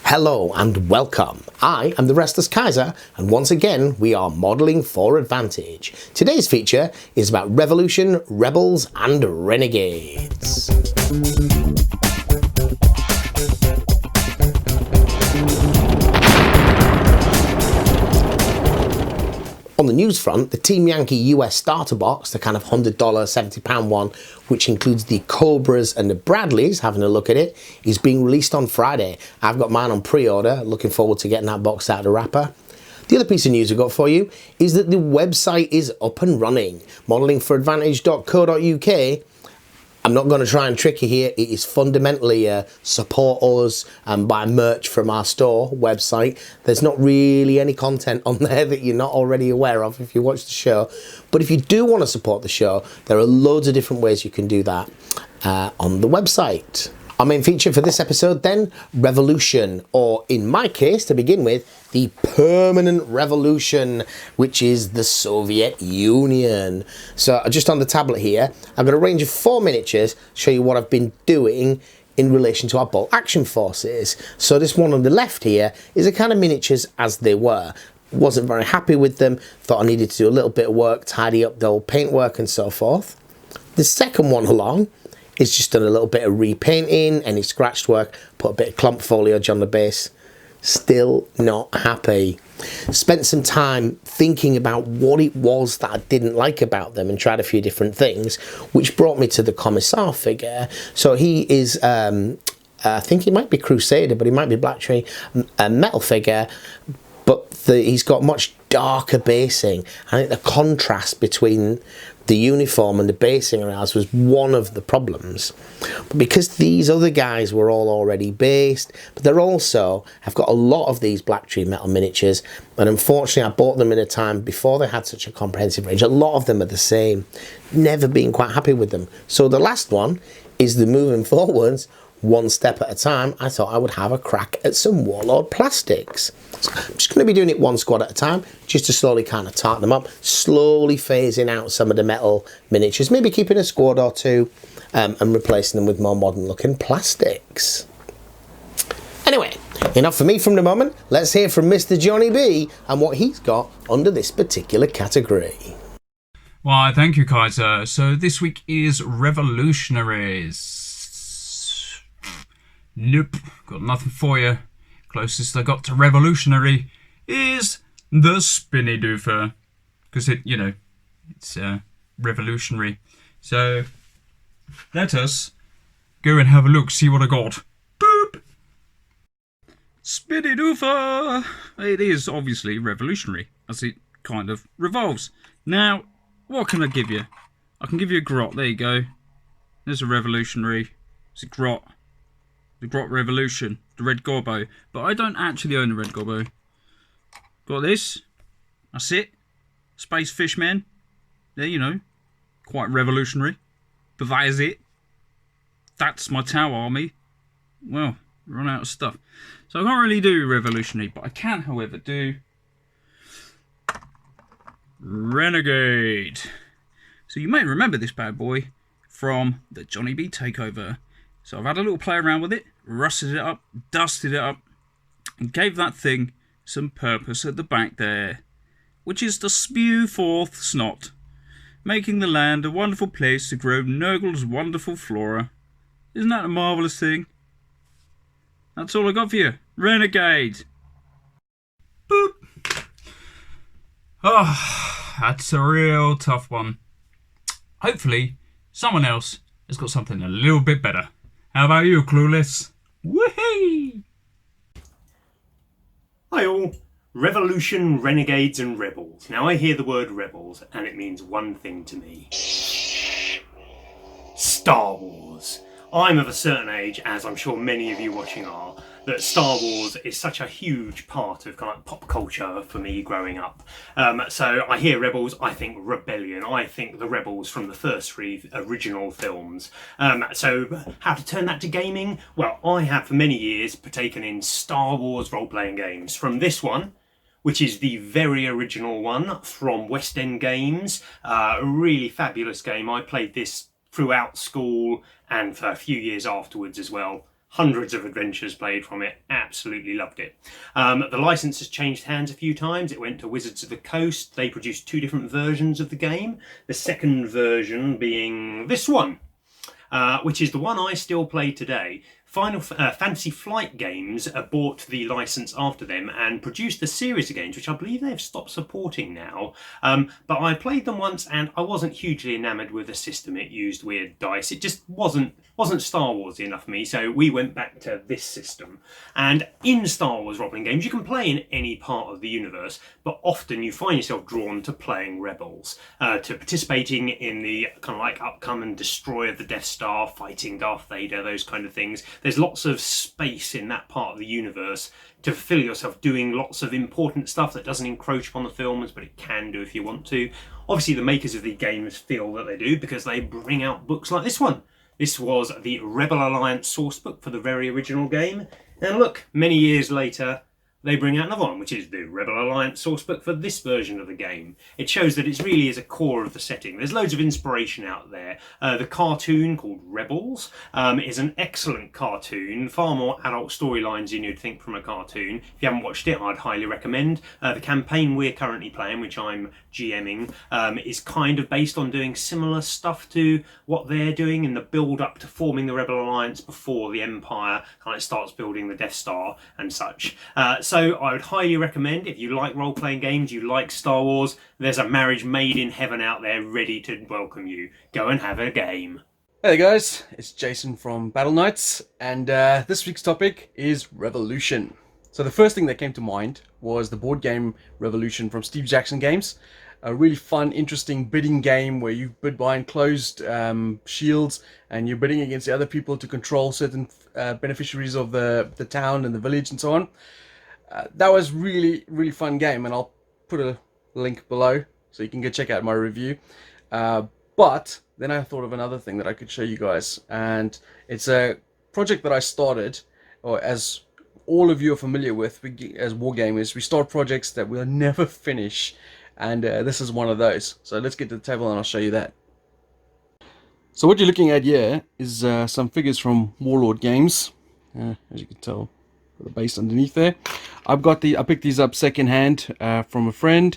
Hello and welcome. I am the Restless Kaiser, and once again we are modelling for advantage. Today's feature is about Revolution, Rebels and Renegades. On the news front, the Team Yankee US starter box, the kind of $100, £70 one, which includes the Cobras and the Bradleys, having a look at it, is being released on Friday. I've got mine on pre-order, looking forward to getting that box out of the wrapper. The other piece of news I've got for you is that the website is up and running, modellingforadvantage.co.uk. I'm not going to try and trick you here. It is fundamentally support us and buy merch from our store website. There's not really any content on there that you're not already aware of if you watch the show. But if you do want to support the show, there are loads of different ways you can do that on the website. Our main feature for this episode then, Revolution, or in my case, to begin with, the Permanent Revolution, which is the Soviet Union. So just on the tablet here, I've got a range of 4 miniatures, show you what I've been doing in relation to our bolt action forces. So this one on the left here is a kind of miniatures as they were. Wasn't very happy with them, thought I needed to do a little bit of work, tidy up the old paintwork and so forth. The second one along, it's just done a little bit of repainting, any scratched work, put a bit of clump foliage on the base. Still not happy. Spent some time thinking about what it was that I didn't like about them and tried a few different things, which brought me to the Commissar figure. So he is, I think he might be Crusader, but he might be Black Tree, a metal figure, but he's got much darker basing. I think the contrast between the uniform and the basing around was one of the problems. But because these other guys were all already based, but they're also, I've got a lot of these Black Tree metal miniatures, and unfortunately I bought them in a time before they had such a comprehensive range. A lot of them are the same. Never been quite happy with them. So the last one is the moving forwards, one step at a time. I thought I would have a crack at some Warlord plastics. So I'm just going to be doing it one squad at a time, just to slowly kind of tartan them up, slowly phasing out some of the metal miniatures, maybe keeping a squad or two and replacing them with more modern looking plastics. Anyway, enough for me from the moment. Let's hear from Mr. Johnny B and what he's got under this particular category. Why, thank you, Kaiser. So this week is Revolutionaries. Nope, got nothing for you. Closest I got to revolutionary is the Spinny Doofer, because it's revolutionary. So let us go and have a look, see what I got. Boop! Spinny Doofer! It is obviously revolutionary, as it kind of revolves. Now, what can I give you? I can give you a grot, there you go. There's a revolutionary, it's a grot. The Grot Revolution, the Red Gobbo, but I don't actually own the Red Gobbo. Got this, that's it, Space Fishman, there you know, quite revolutionary, but that is it. That's my Tau army. Well, run out of stuff. So I can't really do revolutionary, but I can, however, do Renegade. So you may remember this bad boy from the Johnny B takeover. So I've had a little play around with it, rusted it up, dusted it up, and gave that thing some purpose at the back there, which is to spew forth snot, making the land a wonderful place to grow Nurgle's wonderful flora. Isn't that a marvellous thing? That's all I got for you. Renegade! Boop! Oh, that's a real tough one. Hopefully, someone else has got something a little bit better. How about you, Clueless? Woohoo! Hi all. Revolution, Renegades and Rebels. Now I hear the word Rebels and it means one thing to me. Star Wars. I'm of a certain age, as I'm sure many of you watching are, that Star Wars is such a huge part of kind of pop culture for me growing up. So I hear Rebels, I think Rebellion. I think the Rebels from the first 3 original films. So how to turn that to gaming? Well, I have for many years partaken in Star Wars role-playing games. From this one, which is the very original one from West End Games. A really fabulous game. I played this throughout school and for a few years afterwards as well. hundreds of adventures played from it, absolutely loved it. The license has changed hands a few times. It went to Wizards of the Coast. They produced 2 different versions of the game. The second version being this one, which is the one I still play today. Fantasy Flight Games bought the license after them and produced a series of games, which I believe they've stopped supporting now. But I played them once and I wasn't hugely enamoured with the system. It used weird dice. It just wasn't Star Warsy enough for me, so we went back to this system. And in Star Wars role-playing games, you can play in any part of the universe, but often you find yourself drawn to playing Rebels, to participating in the kind of like upcome and destroy of the Death Star, fighting Darth Vader, those kind of things. There's lots of space in that part of the universe to fulfill yourself doing lots of important stuff that doesn't encroach upon the films, but it can do if you want to. Obviously, the makers of the games feel that they do because they bring out books like this one. This was the Rebel Alliance sourcebook for the very original game. And look, many years later, they bring out another one, which is the Rebel Alliance sourcebook for this version of the game. It shows that it really is a core of the setting. There's loads of inspiration out there. The cartoon called Rebels is an excellent cartoon, far more adult storylines than you'd think from a cartoon. If you haven't watched it, I'd highly recommend. The campaign we're currently playing, which I'm GMing, is kind of based on doing similar stuff to what they're doing in the build-up to forming the Rebel Alliance before the Empire kind of starts building the Death Star and such. So I would highly recommend, if you like role-playing games, you like Star Wars, there's a marriage made in heaven out there ready to welcome you. Go and have a game. Hey guys, it's Jason from Battle Knights, and this week's topic is Revolution. So the first thing that came to mind was the board game Revolution from Steve Jackson Games. A really fun, interesting bidding game where you bid behind closed shields and you're bidding against the other people to control certain beneficiaries of the town and the village and so on. That was really fun game, and I'll put a link below so you can go check out my review. But then I thought of another thing that I could show you guys, and it's a project that I started, or as all of you are familiar with, as wargamers, we start projects that we'll never finish, and this is one of those. So let's get to the table and I'll show you that. So what you're looking at here is some figures from Warlord Games, as you can tell, the base underneath there. I picked these up secondhand from a friend,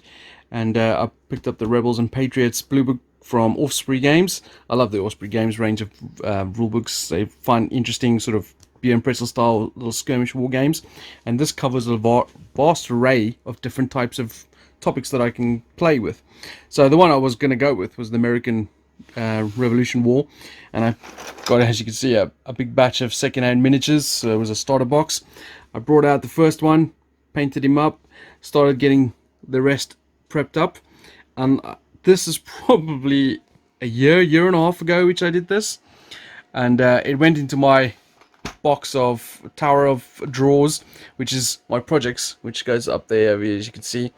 and I picked up the Rebels and Patriots blue book from Osprey Games. I love the Osprey Games range of rule books. They find interesting sort of beer and pretzel style little skirmish war games, and this covers a vast array of different types of topics that I can play with. So the one I was going to go with was the American Revolution War, and I got, as you can see, a big batch of secondhand miniatures. So it was a starter box. I brought out the first one, painted him up, started getting the rest prepped up, and this is probably a year and a half ago which I did this, and it went into my box of Tower of Drawers, which is my projects, which goes up there, as you can see.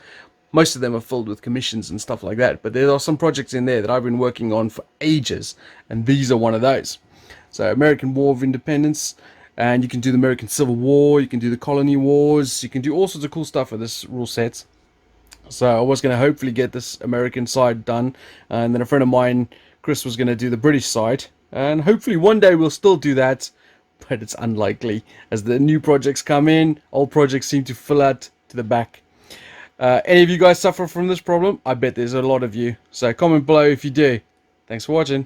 Most of them are filled with commissions and stuff like that, but there are some projects in there that I've been working on for ages, and these are one of those. So American War of Independence, and you can do the American Civil War, you can do the Colony Wars, you can do all sorts of cool stuff with this rule set. So I was going to hopefully get this American side done, and then a friend of mine, Chris, was going to do the British side, and hopefully one day we'll still do that, but it's unlikely. As the new projects come in, old projects seem to fill out to the back. Any of you guys suffer from this problem? I bet there's a lot of you. So comment below if you do. Thanks for watching.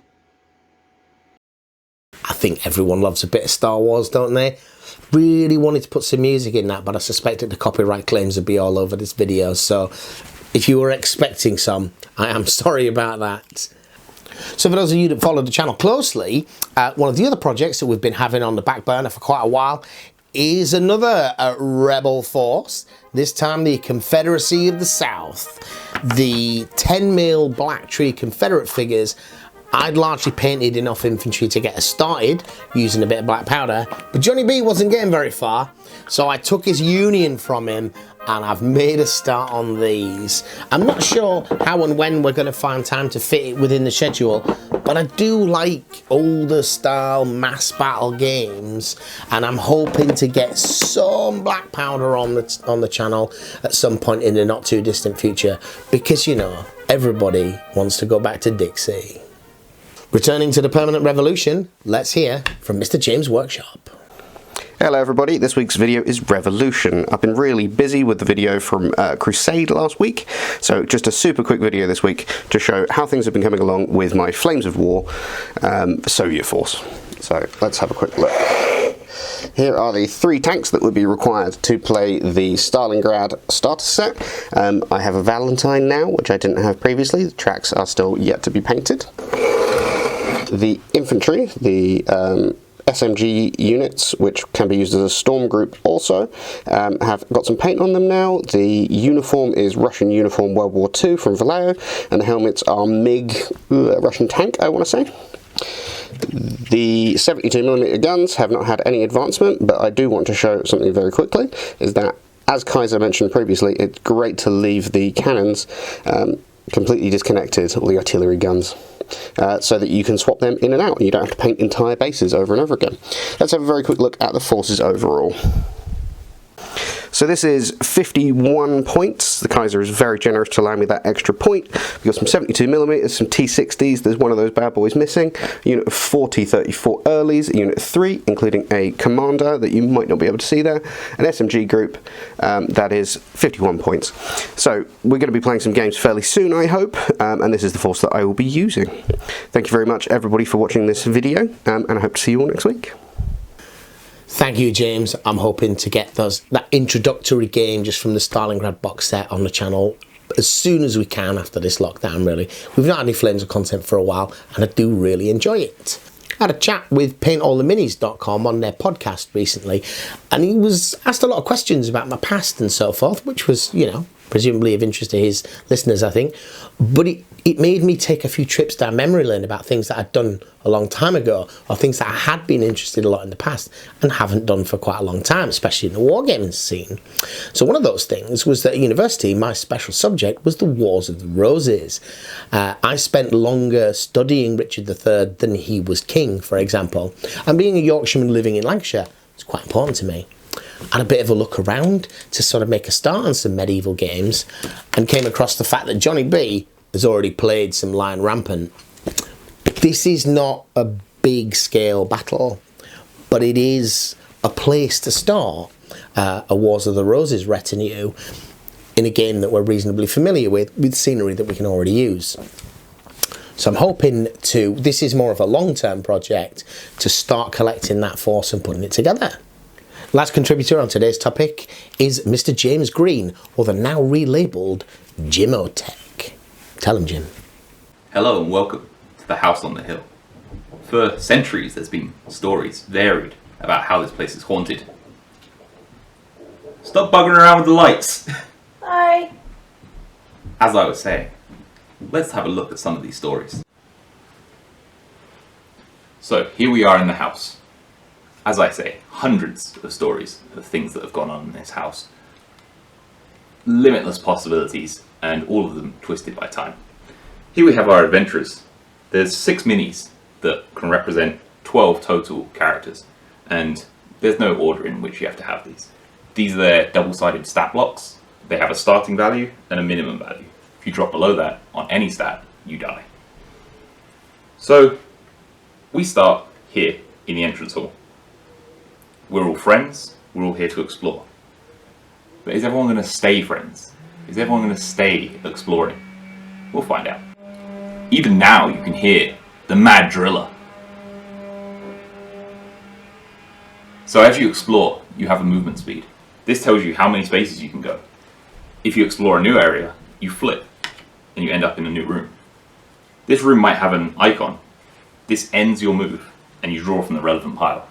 I think everyone loves a bit of Star Wars, don't they? Really wanted to put some music in that, but I suspected the copyright claims would be all over this video. So if you were expecting some, I am sorry about that. So for those of you that follow the channel closely, one of the other projects that we've been having on the back burner for quite a while is another rebel force, this time the Confederacy of the South. The 10mm Black Tree Confederate figures, I'd largely painted enough infantry to get us started using a bit of black powder, but Johnny B wasn't getting very far, so I took his Union from him and I've made a start on these. I'm not sure how and when we're going to find time to fit it within the schedule, but I do like older style mass battle games, and I'm hoping to get some black powder on the channel at some point in the not too distant future, because you know, everybody wants to go back to Dixie. Returning to the Permanent Revolution, let's hear from Mr. James Workshop. Hello everybody, this week's video is Revolution. I've been really busy with the video from Crusade last week, so just a super quick video this week to show how things have been coming along with my Flames of War Soviet force. So let's have a quick look. Here are the 3 tanks that would be required to play the Stalingrad starter set. I have a Valentine now, which I didn't have previously. The tracks are still yet to be painted. The infantry, the SMG units, which can be used as a storm group also, have got some paint on them now. The uniform is Russian uniform World War II from Vallejo, and the helmets are MiG Russian tank, I want to say. The 72mm guns have not had any advancement, but I do want to show something very quickly, is that, as Kaiser mentioned previously, it's great to leave the cannons completely disconnected, all the artillery guns, so that you can swap them in and out and you don't have to paint entire bases over and over again. Let's have a very quick look at the forces overall. So this is 51 points. The Kaiser is very generous to allow me that extra point. We've got some 72mm, some T60s, there's one of those bad boys missing, a unit of 40-34 earlies, a unit of 3, including a commander that you might not be able to see there, an SMG group that is 51 points. So we're going to be playing some games fairly soon, I hope, and this is the force that I will be using. Thank you very much everybody for watching this video, and I hope to see you all next week. Thank you, James. I'm hoping to get that introductory game just from the Stalingrad box set on the channel as soon as we can after this lockdown, really. We've not had any Flames of content for a while, and I do really enjoy it. I had a chat with paintalltheminis.com on their podcast recently, and he was asked a lot of questions about my past and so forth, which was, you know, presumably of interest to his listeners, I think. But it made me take a few trips down memory lane about things that I'd done a long time ago, or things that I had been interested a lot in the past and haven't done for quite a long time, especially in the wargaming scene. So one of those things was that at university, my special subject was the Wars of the Roses. I spent longer studying Richard III than he was king, for example. And being a Yorkshireman living in Lancashire, it's quite important to me. I had a bit of a look around to sort of make a start on some medieval games and came across the fact that Johnny B has already played some Lion Rampant. This is not a big scale battle, but it is a place to start a Wars of the Roses retinue in a game that we're reasonably familiar with scenery that we can already use. So I'm hoping this is more of a long-term project, to start collecting that force and putting it together. Last contributor on today's topic is Mr. James Green, or the now relabelled Jimotech. Tell him, Jim. Hello and welcome to the House on the Hill. For centuries there's been stories varied about how this place is haunted. Stop bugging around with the lights! Hi! As I was saying, let's have a look at some of these stories. So here we are in the house. As I say, hundreds of stories of things that have gone on in this house. Limitless possibilities, and all of them twisted by time. Here we have our adventurers. There's 6 minis that can represent 12 total characters, and there's no order in which you have to have these. These are their double-sided stat blocks. They have a starting value and a minimum value. If you drop below that on any stat, you die. So, we start here in the entrance hall. We're all friends, we're all here to explore. But is everyone going to stay friends? Is everyone going to stay exploring? We'll find out. Even now you can hear the mad driller. So as you explore, you have a movement speed. This tells you how many spaces you can go. If you explore a new area, you flip and you end up in a new room. This room might have an icon. This ends your move and you draw from the relevant pile.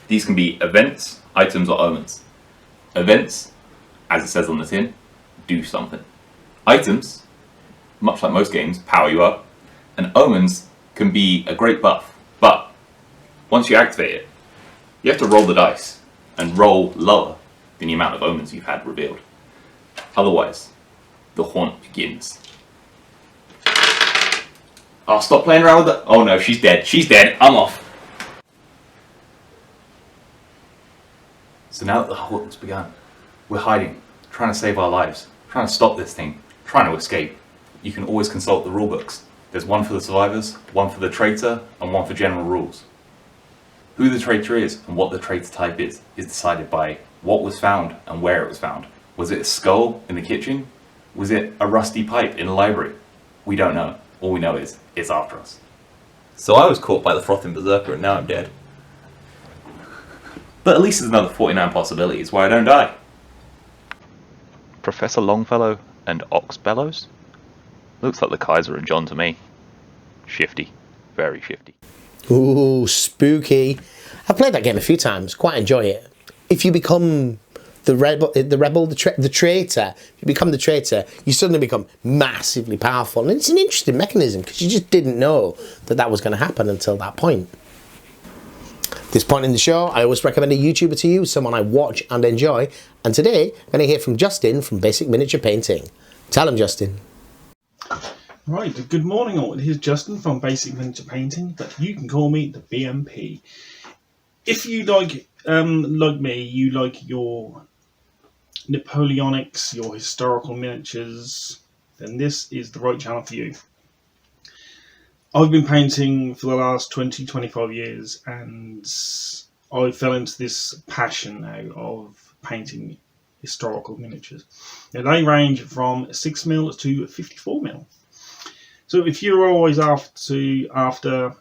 These can be events, items, or omens. Events, as it says on the tin, do something. Items, much like most games, power you up. And omens can be a great buff, but once you activate it, you have to roll the dice and roll lower than the amount of omens you've had revealed. Otherwise, the haunt begins. Oh, stop playing around with that. Oh no, she's dead. She's dead. I'm off. So now that the haunt's begun, we're hiding, trying to save our lives, trying to stop this thing, trying to escape. You can always consult the rulebooks. There's one for the survivors, one for the traitor, and one for general rules. Who the traitor is and what the traitor type is decided by what was found and where it was found. Was it a skull in the kitchen? Was it a rusty pipe in the library? We don't know. All we know is it's after us. So I was caught by the frothing berserker and now I'm dead. But at least there's another 49 possibilities why I don't die. Professor Longfellow and Ox Bellows? Looks like the Kaiser and John to me. Shifty. Very shifty. Ooh, spooky. I've played that game a few times. Quite enjoy it. If you become the traitor, if you become the traitor, you suddenly become massively powerful. And it's an interesting mechanism because you just didn't know that that was going to happen until that point. At this point in the show, I always recommend a YouTuber to you, someone I watch and enjoy. And today, I'm going to hear from Justin from Basic Miniature Painting. Tell him, Justin. Right, good morning all. Here's Justin from Basic Miniature Painting, but you can call me the BMP. If you like me, you like your Napoleonics, your historical miniatures, then this is the right channel for you. I've been painting for the last 20-25 years and I fell into this passion now of painting historical miniatures. Now they range from 6mm to 54mm. So if you're always after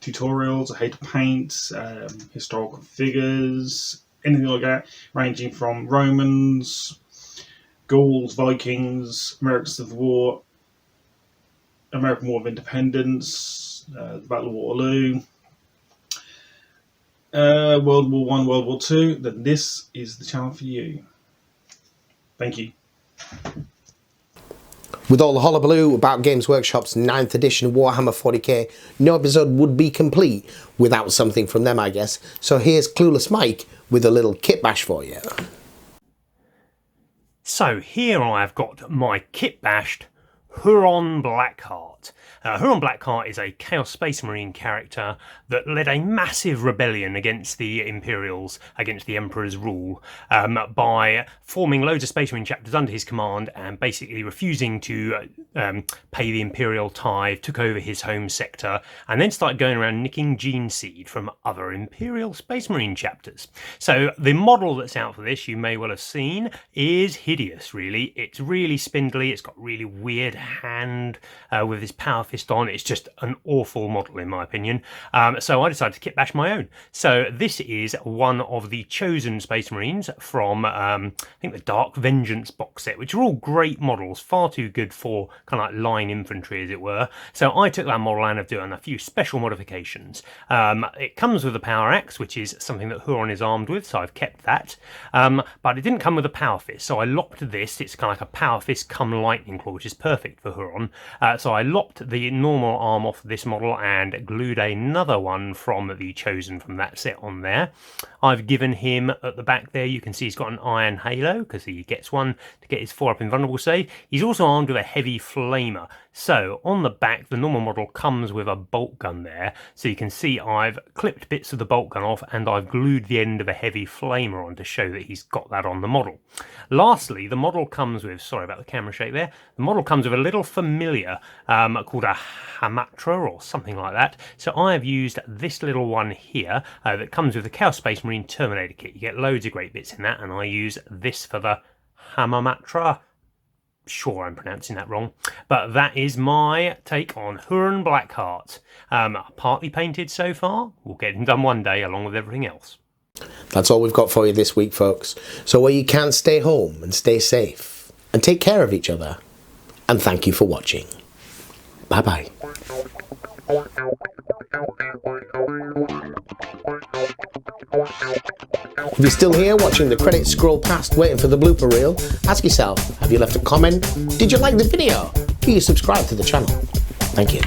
tutorials, how to paint, historical figures, anything like that, ranging from Romans, Gauls, Vikings, American Civil War, American War of Independence, the Battle of Waterloo, World War I, World War II, then this is the channel for you. Thank you. With all the hullabaloo about Games Workshop's 9th edition Warhammer 40k, no episode would be complete without something from them, I guess. So here's Clueless Mike with a little Kitbash for you. So here I've got my kit-bashed Huron Blackheart. Huron Blackheart is a Chaos Space Marine character that led a massive rebellion against the Imperials, against the Emperor's rule, by forming loads of Space Marine chapters under his command and basically refusing to pay the Imperial tithe, took over his home sector, and then started going around nicking gene seed from other Imperial Space Marine chapters. So the model that's out for this, you may well have seen, is hideous, really. It's really spindly, it's got really weird hand with his power fist on. It's just an awful model in my opinion. So I decided to kit bash my own. So this is one of the chosen Space Marines from I think the Dark Vengeance box set, which are all great models, far too good for kind of like line infantry as it were. So I took that model and have done a few special modifications. It comes with a power axe, which is something that Huron is armed with, so I've kept that. But it didn't come with a power fist, so I lopped this. It's kind of like a power fist come lightning claw, which is perfect for Huron. So I lopped the normal arm off this model and glued another one from the chosen from that set on there. I've given him at the back there, you can see he's got an iron halo because he gets one to get his 4-up invulnerable save. He's also armed with a heavy flamer. So on the back, the normal model comes with a bolt gun there. So you can see I've clipped bits of the bolt gun off and I've glued the end of a heavy flamer on to show that he's got that on the model. Lastly, the model comes with, sorry about the camera shake there, the model comes with a little familiar called a Hamatra or something like that. So I have used this little one here that comes with the Chaos Space Marine Terminator kit. You get loads of great bits in that, and I use this for the Hamamatra. Sure, I'm pronouncing that wrong, but that is my take on Huron Blackheart. Partly painted so far. We'll get him done one day along with everything else. That's all we've got for you this week, folks. So where you can, stay home and stay safe and take care of each other. And thank you for watching. Bye-bye. If you're still here watching the credits scroll past waiting for the blooper reel, ask yourself, have you left a comment? Did you like the video? Do you subscribe to the channel? Thank you.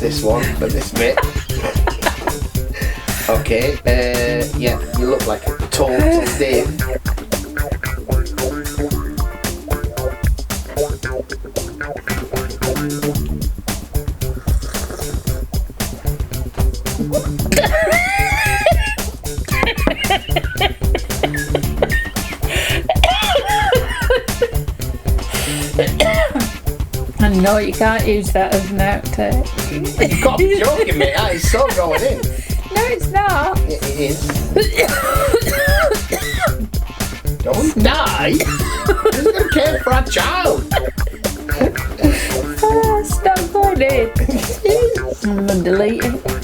This one for this bit. Okay, yeah, you look like a total Dave. No, you can't use that as an outtake. You've got to be joking me. That is so going in. No, it's not. It is. Don't die. Who's going to care for a child? Stop going in. I'm going to delete it.